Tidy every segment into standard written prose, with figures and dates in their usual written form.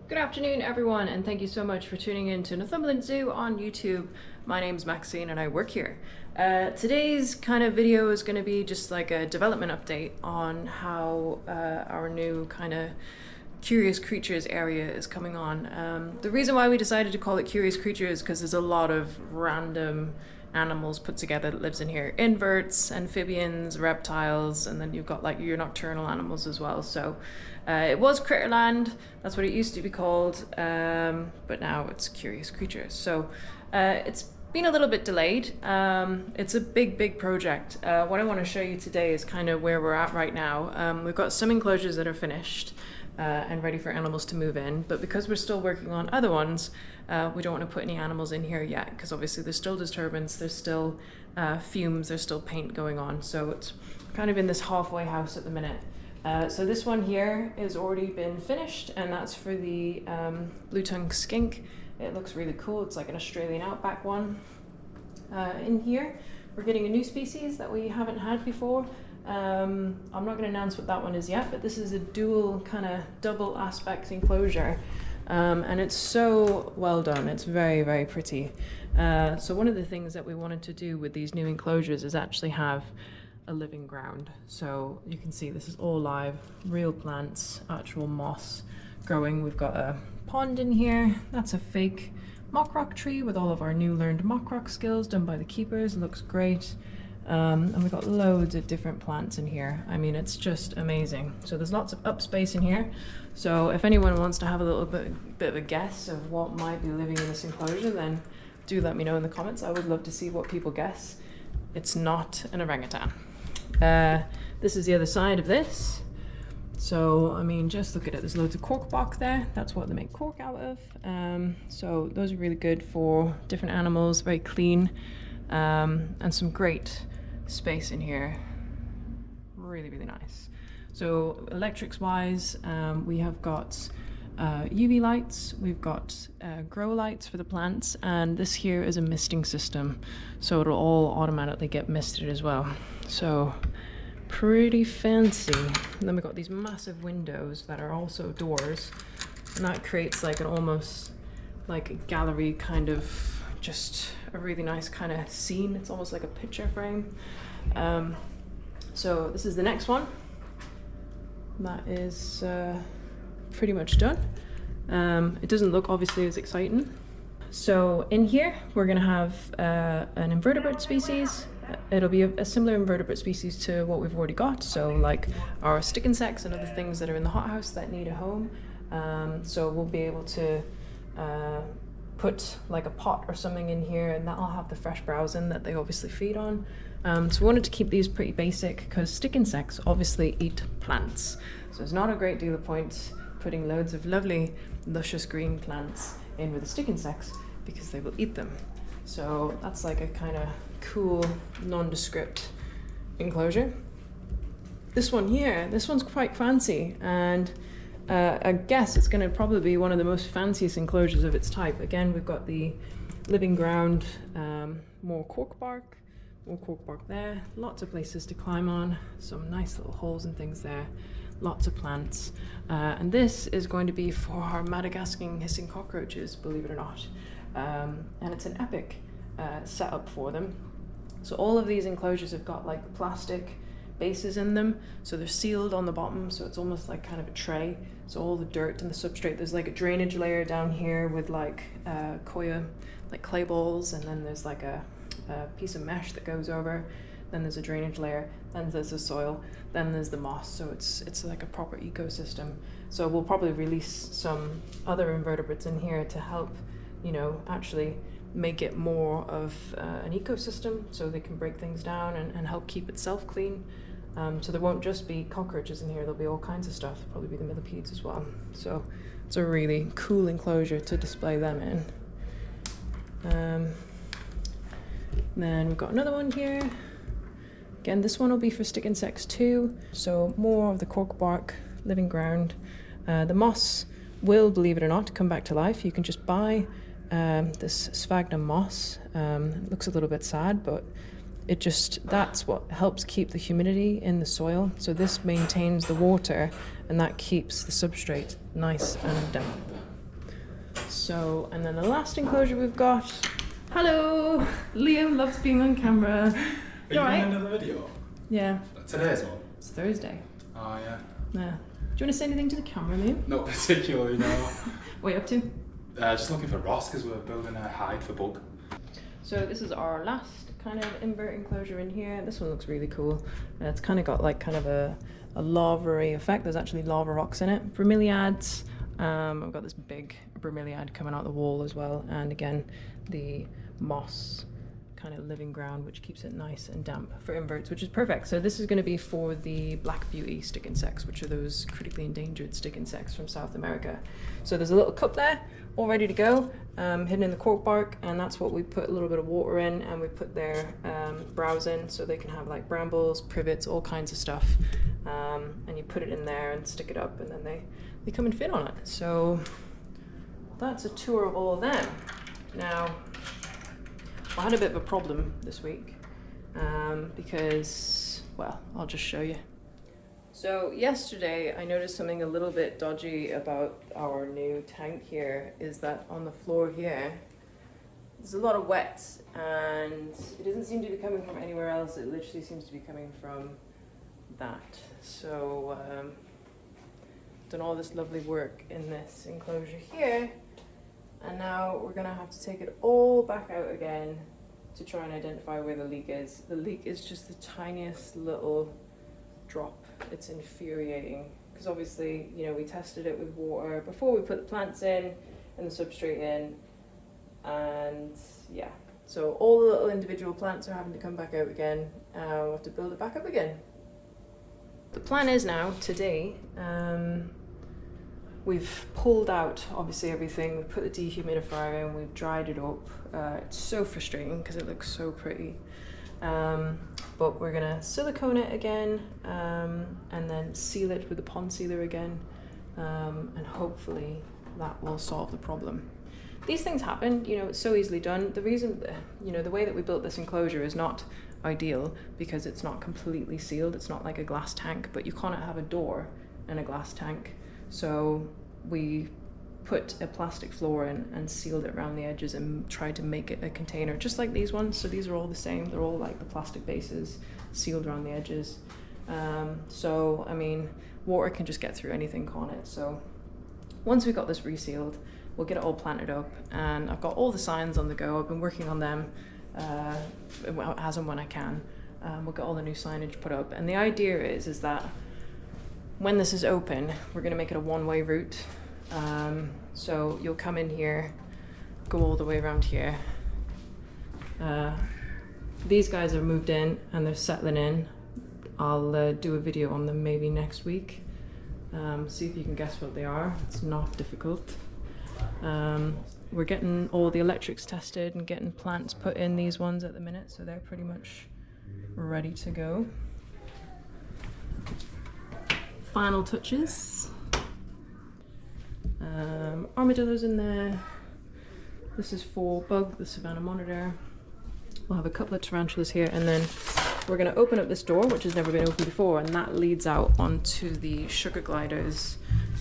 Good afternoon everyone, and thank you so much for tuning in to Northumberland Zoo on YouTube. My name's Maxine and I work here. Today's kind of video is going to be just like a development update on how our new kind of Curious Creatures area is coming on. The reason why we decided to call it Curious Creatures is because there's a lot of random animals put together that lives in here. Inverts, amphibians, reptiles, and then you've got like your nocturnal animals as well. So it was Critterland, that's what it used to be called, but now it's Curious Creatures. So it's been a little bit delayed. It's a big project. What I want to show you today is kind of where we're at right now. We've got some enclosures that are finished and ready for animals to move in, but because we're still working on other ones, we don't want to put any animals in here yet, because obviously there's still disturbance, there's still fumes, there's still paint going on, so it's kind of in this halfway house at the minute. So this one here has already been finished, and that's for the blue-tongued skink. It looks really cool. It's like an Australian outback one. In here we're getting a new species that we haven't had before. I'm not going to announce what that one is yet, but this is a dual kind of double aspect enclosure, and it's so well done. It's very pretty. So one of the things that we wanted to do with these new enclosures is actually have a living ground. So you can see this is all live, real plants, actual moss growing. We've got a pond in here. That's a fake mock rock tree with all of our new learned mock rock skills done by the keepers. It looks great. And we've got loads of different plants in here. I mean, it's just amazing. So there's lots of up space in here. So if anyone wants to have a little bit of a guess of what might be living in this enclosure, then do let me know in the comments. I would love to see what people guess. It's not an orangutan. This is the other side of this. So, I mean, just look at it. There's loads of cork bark there. That's what they make cork out of. So those are really good for different animals, very clean, and some great space in here. Really nice. So electrics wise, we have got UV lights, we've got grow lights for the plants, and this here is a misting system, so it'll all automatically get misted as well. So pretty fancy. And then we've got these massive windows that are also doors, and that creates like an almost like a gallery kind of, just a really nice kind of scene. It's almost like a picture frame. So this is the next one. That is pretty much done. It doesn't look obviously as exciting. So in here we're going to have an invertebrate species. It'll be a similar invertebrate species to what we've already got, so like our stick insects and other things that are in the hothouse that need a home. So we'll be able to put like a pot or something in here, and that'll have the fresh browse in that they obviously feed on. So we wanted to keep these pretty basic because stick insects obviously eat plants, so there's not a great deal of point putting loads of lovely luscious green plants in with the stick insects because they will eat them. So that's like a kind of cool nondescript enclosure. This one here, this one's quite fancy, and I guess it's going to probably be one of the most fanciest enclosures of its type. Again, we've got the living ground, more cork bark there, lots of places to climb on, some nice little holes and things there, lots of plants, and this is going to be for our Madagascan hissing cockroaches, believe it or not, and it's an epic setup for them. So all of these enclosures have got like plastic bases in them, so they're sealed on the bottom, so it's almost like kind of a tray. So all the dirt and the substrate, there's like a drainage layer down here with like koya, like clay balls, and then there's like a piece of mesh that goes over, then there's a drainage layer, then there's the soil, then there's the moss. So it's like a proper ecosystem. So we'll probably release some other invertebrates in here to help, you know, actually make it more of an ecosystem, so they can break things down and help keep itself clean. So there won't just be cockroaches in here, there'll be all kinds of stuff. There'll probably be the millipedes as well. So it's a really cool enclosure to display them in. Then we've got another one here. Again, this one will be for stick insects too. So more of the cork bark, living ground. The moss will, believe it or not, come back to life. You can just buy this sphagnum moss. It looks a little bit sad, but that's what helps keep the humidity in the soil. So this maintains the water, and that keeps the substrate nice and damp. So, and then the last enclosure we've got. Hello! Liam loves being on camera. Are you doing another video? Yeah. Today's one? It's Thursday. Oh, yeah. Yeah. Do you want to say anything to the camera, Liam? Not particularly, no. What are you up to? Just looking for Ross because we're building a hide for bug. So this is our last kind of invert enclosure in here. This one looks really cool. It's kind of got like kind of a lava-y effect. There's actually lava rocks in it. Bromeliads. I've got this big bromeliad coming out the wall as well. And again, the moss kind of living ground, which keeps it nice and damp for inverts, which is perfect. So this is going to be for the black beauty stick insects, which are those critically endangered stick insects from South America. So there's a little cup there, all ready to go, hidden in the cork bark, and that's what we put a little bit of water in, and we put their browse in, so they can have like brambles, privets, all kinds of stuff. And you put it in there and stick it up, and then they come and fit on it. So that's a tour of all of them. Now, I had a bit of a problem this week because, well, I'll just show you. So yesterday I noticed something a little bit dodgy about our new tank here, is that on the floor here there's a lot of wet, and it doesn't seem to be coming from anywhere else. It literally seems to be coming from that. So done all this lovely work in this enclosure here, and now we're gonna have to take it all back out again to try and identify where the leak is. The leak is just the tiniest little drop. It's infuriating because obviously, you know, we tested it with water before we put the plants in and the substrate in, and yeah, so all the little individual plants are having to come back out again. We'll have to build it back up again. The plan is now today, we've pulled out obviously everything, we've put the dehumidifier in, we've dried it up. It's so frustrating because it looks so pretty. But we're gonna silicone it again, and then seal it with the pond sealer again, and hopefully that will solve the problem. These things happen, you know, it's so easily done. The reason, you know, the way that we built this enclosure is not ideal because it's not completely sealed. It's not like a glass tank, but you can't have a door in a glass tank. So we put a plastic floor in and sealed it around the edges and tried to make it a container, just like these ones. So these are all the same. They're all like the plastic bases sealed around the edges. So, I mean, water can just get through anything, can't it? So once we got this resealed, we'll get it all planted up, and I've got all the signs on the go. I've been working on them as and when I can. We'll get all the new signage put up, and the idea is that when this is open, we're going to make it a one-way route. So you'll come in here, go all the way around here. These guys have moved in and they're settling in. I'll do a video on them maybe next week. See if you can guess what they are. It's not difficult. We're getting all the electrics tested and getting plants put in, these ones at the minute, so they're pretty much ready to go. Final touches. Armadillos in there. This is for Bug, the Savannah Monitor. We'll have a couple of tarantulas here, and then we're going to open up this door, which has never been opened before, and that leads out onto the sugar gliders,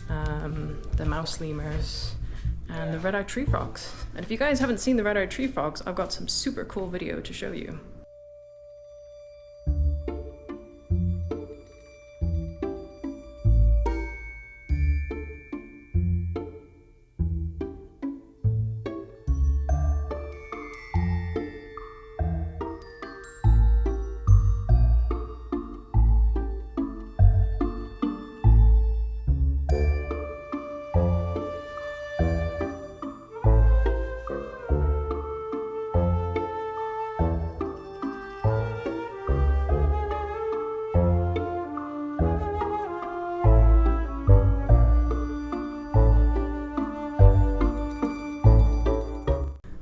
the mouse lemurs, and the red-eyed tree frogs. And if you guys haven't seen the red-eyed tree frogs, I've got some super cool video to show you.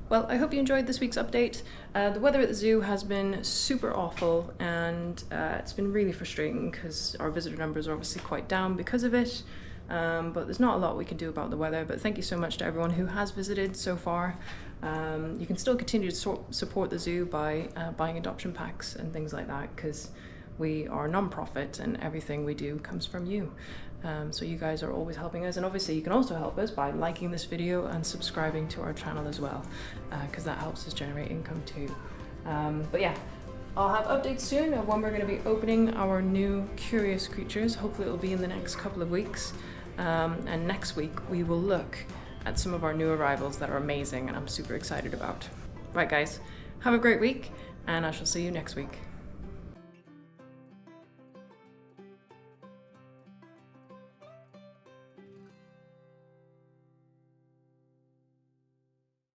Well, I hope you enjoyed this week's update. The weather at the zoo has been super awful, and it's been really frustrating because our visitor numbers are obviously quite down because of it. But there's not a lot we can do about the weather, but thank you so much to everyone who has visited so far. You can still continue to support the zoo by buying adoption packs and things like that, because we are non-profit and everything we do comes from you. So you guys are always helping us, and obviously you can also help us by liking this video and subscribing to our channel as well, because that helps us generate income too. But yeah, I'll have updates soon of when we're going to be opening our new Curious Creatures. Hopefully it'll be in the next couple of weeks. And next week we will look at some of our new arrivals that are amazing and I'm super excited about. Right guys, have a great week and I shall see you next week.